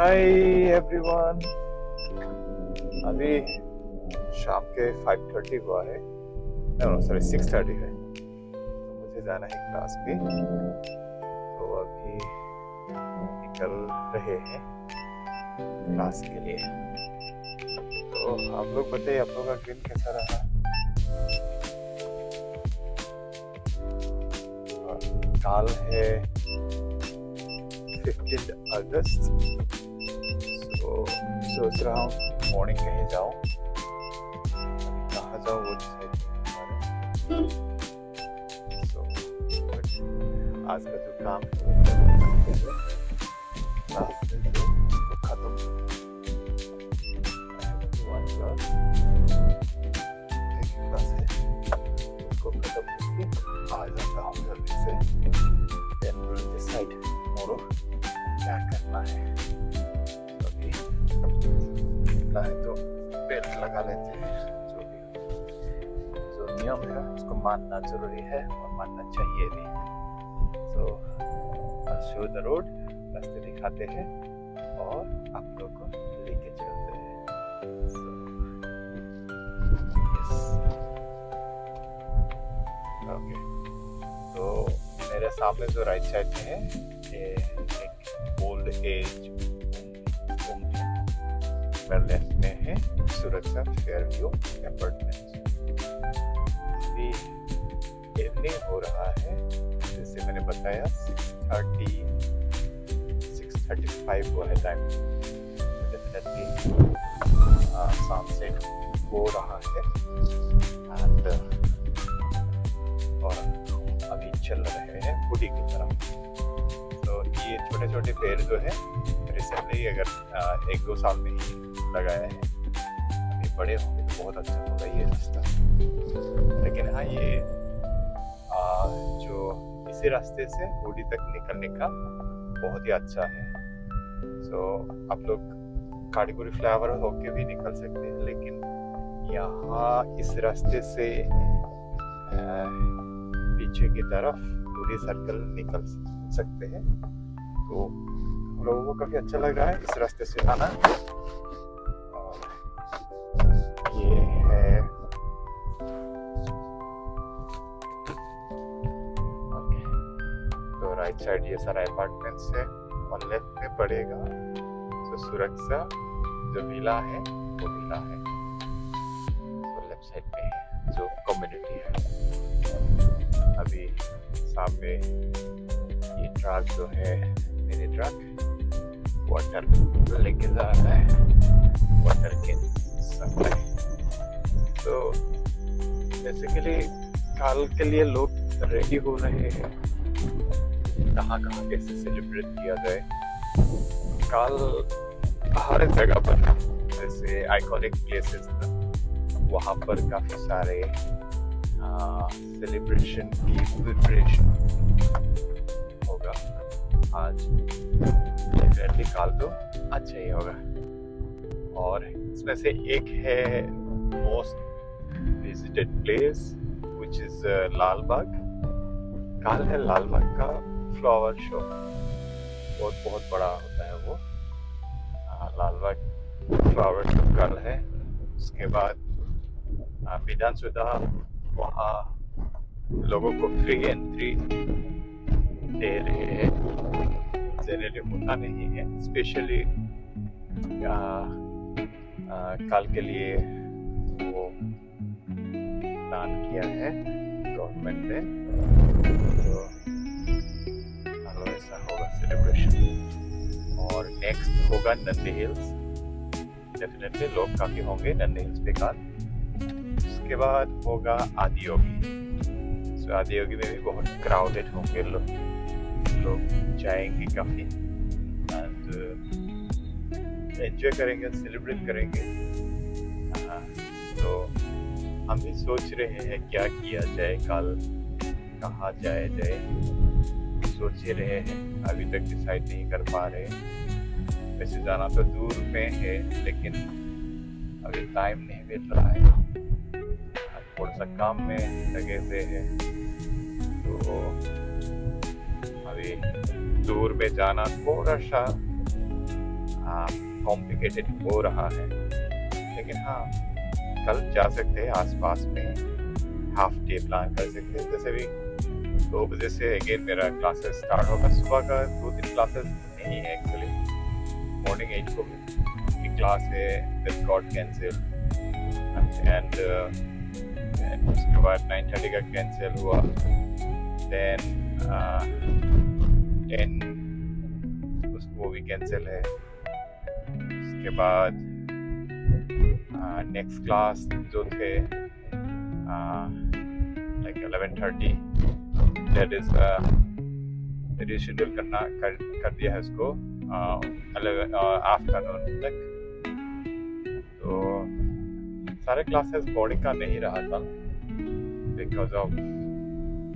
Hi everyone. अभी शाम के 5:30 हुआ है, सॉरी 6:30 है। तो मुझे जाना है क्लास पे, तो अभी निकल रहे हैं क्लास के लिए। तो आप लोग बताइए, आप लोग का दिन कैसा रहा? कल है 15 अगस्त। तो सोच रहा हूँ मॉर्निंग कहीं जाऊँ, कहाँ जाऊँ वो डिसाइड नहीं। सो आज का जो काम है वो करते हुए क्लास में जो उसको खत्म क्लास है उसको खत्म करके आ जाता हूँ जल्दी से। Then we'll decide tomorrow क्या करना है। अभी निकला है तो बेल्ट लगा लेते हैं। जो नियम है उसको मानना जरूरी है और मानना चाहिए भी। So I'll show the road, रास्ते दिखाते हैं और आप लोग को लेके चलते हैं। So yes, okay. तो मेरे सामने जो राइट साइड में है ये एक ओल्ड एज होम है। मेरे लेफ्ट में है सुरक्षा फेयरव्यू अपार्टमेंट्स। अभी इवनिंग हो रहा है, जैसे मैंने बताया 6:35 हुआ है टाइम। डेफिनेटली सनसेट हो रहा है एंड और अभी चल रहे हैं हुडी की तरफ। तो ये छोटे छोटे पेड़ जो है रिसेंटली अगर 1-2 साल में ही लगाया है, अभी बड़े होंगे तो बहुत अच्छा होगा ये रास्ता। लेकिन हाँ, ये जो इसी रास्ते से हुडी तक निकलने का बहुत ही अच्छा है। सो आप लोग कारीगरी फ्लावर होके भी निकल सकते हैं, लेकिन यहाँ इस रास्ते से पीछे की तरफ पूरी सर्कल निकल सकते हैं। तो हम लोगों को काफी अच्छा लग रहा है इस रास्ते से आना। और ये है ओके। तो राइट साइड ये सारा अपार्टमेंट्स है और लेफ्ट में पड़ेगा तो सुरक्षा जो विला है वो विला है। तो लेफ्ट साइड में है जो कम्युनिटी है। अभी सामने ये ट्रक जो है मेरे ट्रक वाटर लेके जा रहा है, वाटर के सप्लाई। तो बेसिकली कल के लिए लोग रेडी हो रहे हैं, कहाँ कहाँ कैसे सेलिब्रेट किया जाए। कल हर जगह पर जैसे आइकॉनिक प्लेसेस वहाँ पर काफी सारे सेलिब्रेशन की प्रिपरेशन होगा। आज डेफिनेटली काल तो अच्छा ही होगा। और इसमें से एक है most visited place which is Lal Bagh. काल है लाल बाग का फ्लावर शो, बहुत बड़ा होता है वो। लाल बाग फ्लावर शो कल है। उसके बाद विधानसभा वहाँ लोगों को फ्री एंट्री दे रहे हैं। जनरली होता नहीं है, स्पेशली कल के लिए वो प्लान किया है गवर्नमेंट ने। तो ऐसा होगा सेलिब्रेशन। और नेक्स्ट होगा नंदी हिल्स। डेफिनेटली लोग काफी होंगे नंदी हिल्स पे कल। उसके बाद होगा आदियोगी। सो आदियोगी में भी बहुत क्राउडेड होंगे लोग जाएंगे काफी एंड एंजॉय करेंगे, सेलिब्रेट करेंगे। तो हम भी सोच रहे हैं क्या किया जाए, कल कहाँ जाया जाए, सोच ही रहे हैं। अभी तक डिसाइड नहीं कर पा रहे। वैसे जाना तो दूर में है, लेकिन अभी टाइम नहीं मिल रहा है, थोड़ा सा काम में लगे हुए हैं। तो अभी दूर में जाना थोड़ा सा कॉम्प्लिकेटेड हो रहा है, लेकिन हाँ कल जा सकते हैं आसपास में, हाफ डे प्लान कर सकते हैं। जैसे भी 2 बजे से अगेन मेरा क्लासेस स्टार्ट होगा। सुबह का 2-3 क्लासेस नहीं है एक्चुअली, मॉर्निंग 8 को की क्लास है, दैट गॉट कैंसिल, एंड उसके बाद 9:30 का कैंसिल हुआ, देन 10 वो भी कैंसिल है। उसके बाद नेक्स्ट क्लास जो थे लाइक 11:30, दैट इज रीशेड्यूल कर दिया है उसको आफ्टरनून तक। तो सारे क्लासेस मॉर्निंग का नहीं रहा था बिकॉज ऑफ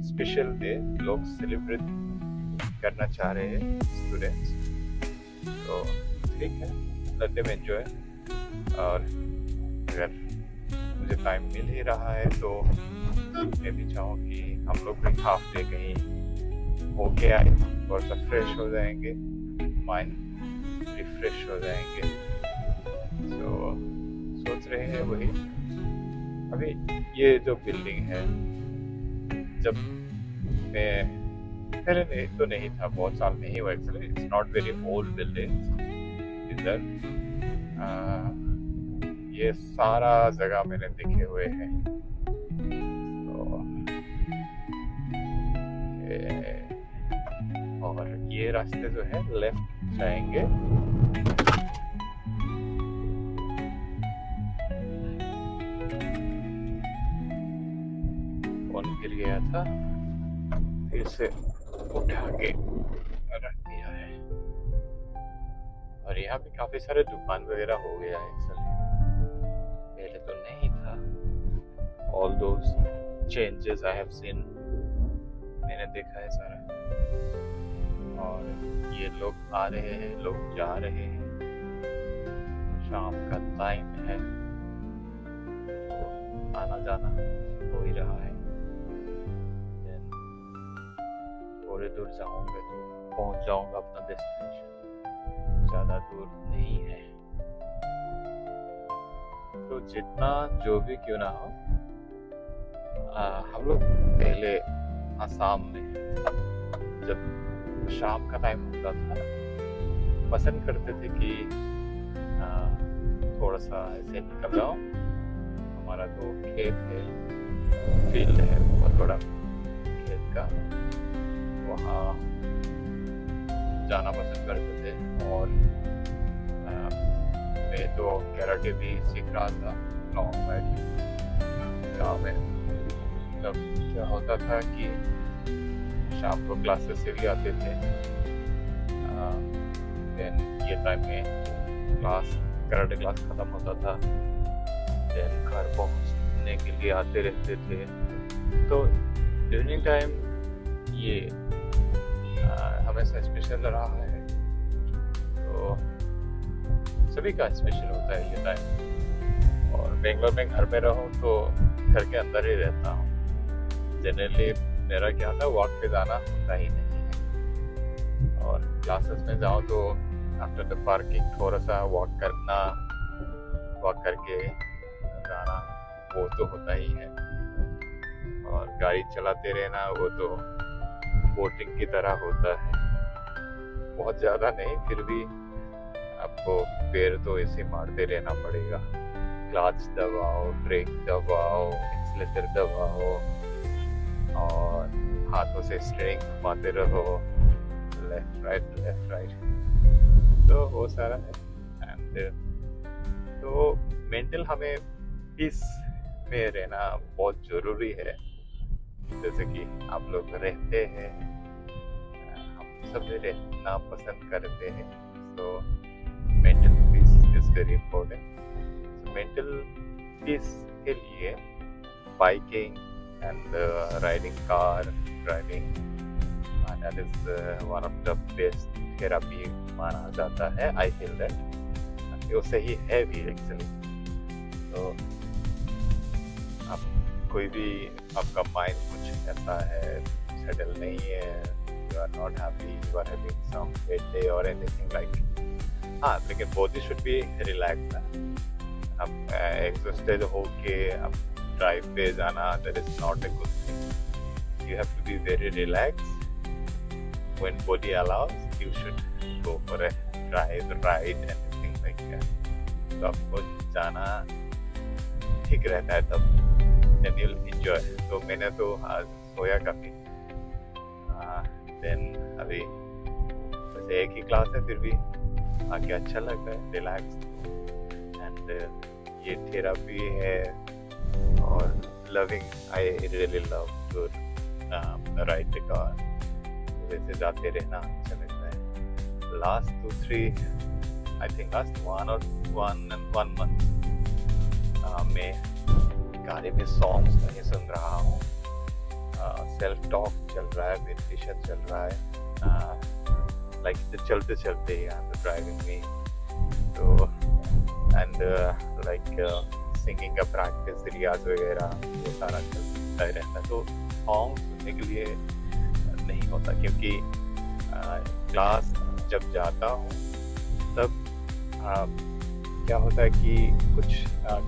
स्पेशल डे, लोग सेलिब्रेट करना चाह रहे हैं स्टूडेंट्स। तो ठीक है, लेट देम एंजॉय। और अगर मुझे टाइम मिल ही रहा है तो मैं भी चाहूँ कि हम लोग भी हाफ डे कहीं होके आए, थोड़ा सा फ्रेश हो जाएंगे, माइंड रिफ्रेश हो जाएंगे। तो सोच रहे हैं वही। अभी ये जो बिल्डिंग है, जब मैं पहले तो नहीं था, बहुत साल नहीं हुआ actually, it's not very old building इधर। ये सारा जगह मैंने देखे हुए हैं। तो और ये रास्ते जो है लेफ्ट जाएंगे, फोन गिर गया था, फिर से उठा के रख दिया है। और यहाँ पे काफी सारे दुकान वगैरह हो गया है एक्चुअली, पहले तो नहीं था। All those changes I have seen, मैंने देखा है सारा। और ये लोग आ रहे हैं, लोग जा रहे हैं, शाम का टाइम है, तो आना जाना हो ही रहा है। थोड़ी दूर जाऊंगा तो पहुंच जाऊंगा अपना डेस्टिनेशन, ज्यादा दूर नहीं है। तो जितना जो भी क्यों ना हो, हम लोग पहले आसाम में जब शाम का टाइम होता था पसंद करते थे कि थोड़ा सा ऐसे निकल जाओ। हमारा तो खेत है, फील्ड है बहुत बड़ा खेत का, वहाँ जाना पसंद करते थे। और मैं तो कैराटे भी सीख रहा था गाँव में। तब क्या होता था कि शाम को क्लासेस से भी आते थे, देन ये टाइम में कराटे क्लास खत्म होता था, देन घर पहुंचने के लिए आते रहते थे। तो इवनिंग टाइम ये हमेशा स्पेशल रहा है, तो सभी का स्पेशल होता है ये टाइम। और बेंगलोर में घर में रहूं तो घर के अंदर ही रहता हूँ। जनरली मेरा क्या था, वॉक पे जाना होता ही नहीं है। और क्लासेस में जाऊँ तो आफ्टर द पार्किंग थोड़ा सा वॉक करके जाना वो तो होता ही है। और गाड़ी चलाते रहना वो तो बोटिंग की तरह होता है, बहुत ज़्यादा नहीं, फिर भी आपको पैर तो ऐसे मारते रहना पड़ेगा। क्लच दबाओ, ब्रेक दबाओ, एक्सीलरेटर दबाओ और हाथों से स्टीयरिंग घुमाते रहो, लेफ्ट राइट। तो वो सारा है। एंड तो मेंटल हमें पीस में रहना बहुत ज़रूरी है। जैसे कि आप लोग रहते हैं, हम सब रहना पसंद करते हैं, तो mental peace is very important. Mental peace के लिए biking and riding car driving that is one of the best therapy माना जाता है। आई फील दैट वो सही है भी एक्चुअली। तो आप कोई भी आपका माइंड कुछ कहता है, सेटल नहीं है, you are not happy, you are having some bad day or anything like, हाँ, लेकिन बॉडी शुड बी रिलैक्स है। अब एग्जॉस्टेड होके अब ड्राइव पे जाना, that is not a good thing. You have to be very relax. When body allows, you should go for a drive, ride, anything like that. तो आपको जाना ठीक रहता है तब, then you'll enjoy. तो मैंने तो आज सोया काफी। then अभी वैसे एक ही क्लास है, फिर भी आके अच्छा लगता है, रिलैक्स। एंड ये थेरापी है और loving, I really love to ride the car. वैसे जाते रहना अच्छा लगता है। Last 2-3 I think last 1 month मैं गाड़ी में सॉन्ग्स नहीं सुन रहा हूँ। सेल्फ टॉक चल रहा है, मेडिटेशन चल रहा है, लाइक चलते चलते ड्राइविंग में। तो एंड लाइक सिंगिंग का प्रैक्टिस, रियाज वगैरह वो सारा चलता ही रहता है। तो सॉन्ग सुनने के लिए नहीं होता, क्योंकि क्लास जब जाता हूँ तब क्या होता है कि कुछ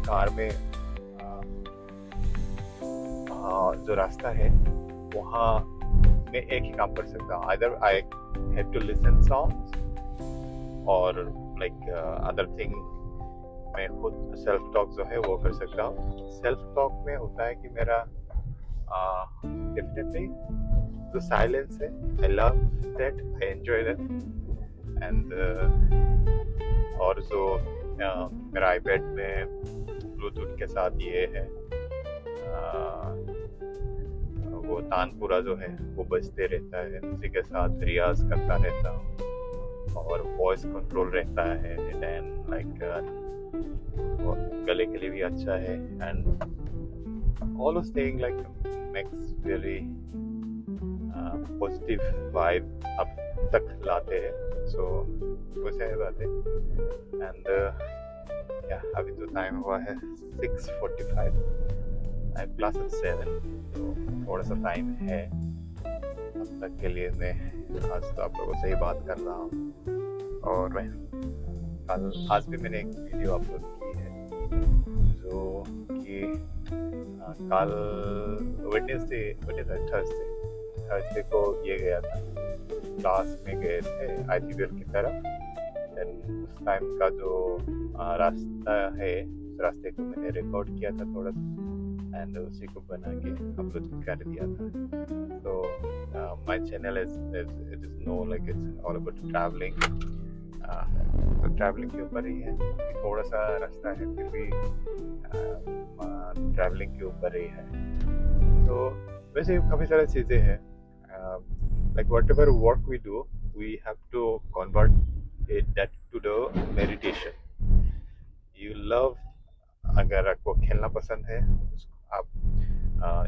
कार में जो रास्ता है वहाँ मैं एक ही काम कर सकता हूँ। Either I have to listen songs और लाइक अदर थिंग मैं खुद सेल्फ टॉक जो है वो कर सकता हूँ। सेल्फ टॉक में होता है कि मेरा डेफिनेटली जो साइलेंस है, I love that, I enjoy that. And और जो मेरा आईपैड में ब्लूटूथ के साथ ये है, वो तानपुरा जो है वो बजते रहता है, उसी के साथ रियाज करता रहता हूँ। और वॉइस कंट्रोल रहता है, एंड लाइक गले के लिए भी अच्छा है। And all of thing like makes very positive vibe अब तक लाते हैं। सो वैसे है बात है। एंड अभी तो टाइम हुआ है 6:45, क्लास 7, तो थोड़ा सा टाइम है अब तक के लिए। मैं आज तो आप लोगों से ही बात कर रहा हूँ। और आज भी मैंने एक वीडियो अपलोड की है जो कि कल थर्सडे को ये गया था, क्लास में गए थे ITBL की तरफ। उस टाइम का जो रास्ता है, उस रास्ते को मैंने रिकॉर्ड किया था थोड़ा सा, एंड उसी को बना के अपलोड कर दिया था। तो my channel it is know like it's all about travelling. तो ट्रैवलिंग के ऊपर ही है, थोड़ा सा रास्ता है फिर भी ट्रैवलिंग के ऊपर ही है। तो वैसे काफ़ी सारी चीज़ें हैं, like whatever work we do, we have to convert that to the meditation. You love, अगर आपको खेलना पसंद है, आप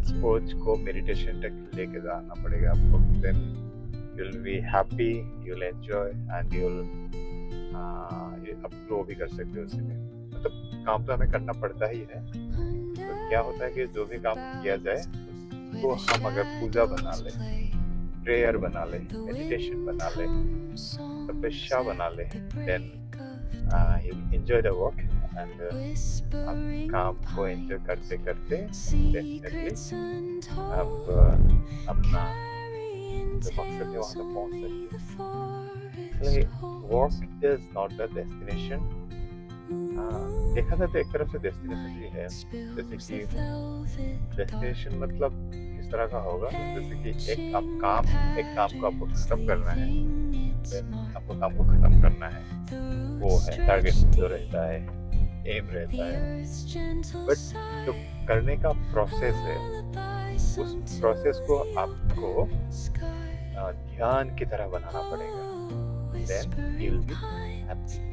स्पोर्ट्स को मेडिटेशन तक लेके जाना पड़ेगा आपको। then you'll be happy, you'll enjoy and you'll आप ग्रो भी कर सकते हो उसी में। मतलब काम तो हमें करना पड़ता ही है। तो क्या होता है कि जो भी काम किया जाए उसको हम अगर पूजा बना ले, प्रेयर बना ले, मेडिटेशन बना ले, तपस्या बना ले, then you enjoy the work and आप काम को एंजॉय करते करते डेफिनेटली आप अपना जो मकसद है वहाँ तक पहुँच सकते हैं। Work is not the destination. देखा जाए तो एक तरफ से डेस्टिनेशन भी है, जैसे कि डेस्टिनेशन मतलब किस तरह का होगा, जैसे कि एक काम को आपको खत्म करना है, आपको काम को खत्म करना है, वो है टारगेट जो रहता है, एम रहता है। बट जो करने का प्रोसेस है, उस प्रोसेस को आपको ध्यान की तरह बनाना पड़ेगा, then you'll be happy।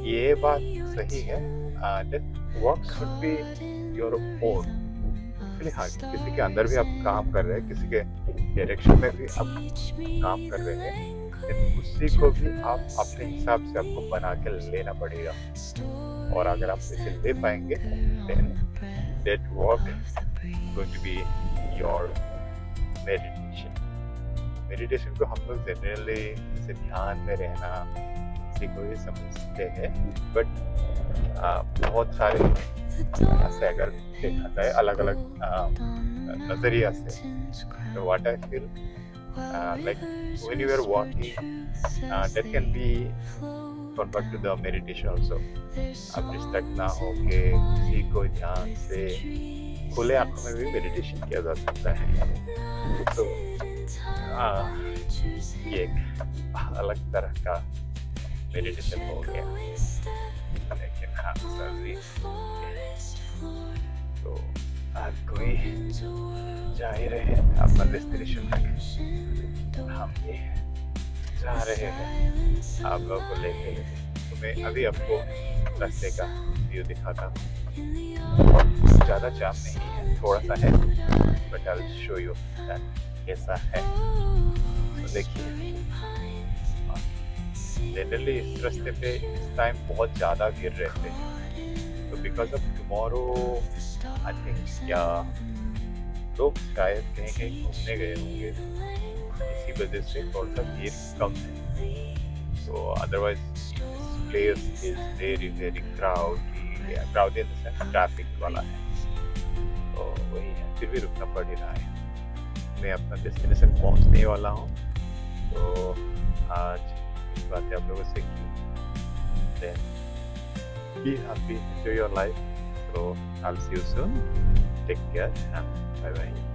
ये बात सही है, that work should be your own। हाँ, किसी के अंदर भी आप काम कर रहे हैं, किसी के डायरेक्शन में भी आप काम कर रहे हैं, उसी को भी आप अपने हिसाब से आपको बना के लेना पड़ेगा। और अगर आप इसे ले पाएंगे, then that work going to be your meditation। Meditation को हम लोग जनरली जैसे ध्यान में रहना, सिटी को ही समझते हैं, बट बहुत सारे ऐसे अगर देखा जाए अलग अलग नजरिया से, तो what I feel like when you are walking, that can be convert to the meditation also. आप डिस्ट्रैक्ट ना होके किसी को ध्यान से खुले आंखों में भी मेडिटेशन किया जा सकता है। तो ये एक अलग तरह का मेडिटेशन हो गया, लेकिन हाँ सभी तो आज कोई जा ही रहे हैं अपना डेस्टिनेशन तक। हम ये जा रहे हैं आप लोगों को लेके। तो मैं अभी आपको रास्ते का व्यू दिखाता हूँ। ज़्यादा जाम नहीं है, थोड़ा सा है, but I will show you कैसा है। तो देखिए जनरली इस रास्ते पे इस टाइम बहुत ज़्यादा गिर रहे थे, तो because of tomorrow I think या लोग शायद कहीं कहीं घूमने गए होंगे, इसी वजह से थोड़ा सा भीड़ कम है। तो otherwise this place is very very crowded in the sense traffic वाला है, तो वही है, फिर भी रुकना पड़ ही रहा है। मैं अपना डेस्टिनेशन पहुंचने वाला हूँ, तो आज इस बातें आप लोगों से की। Then be happy, enjoy your life. So I'll see you soon. Take care and bye bye.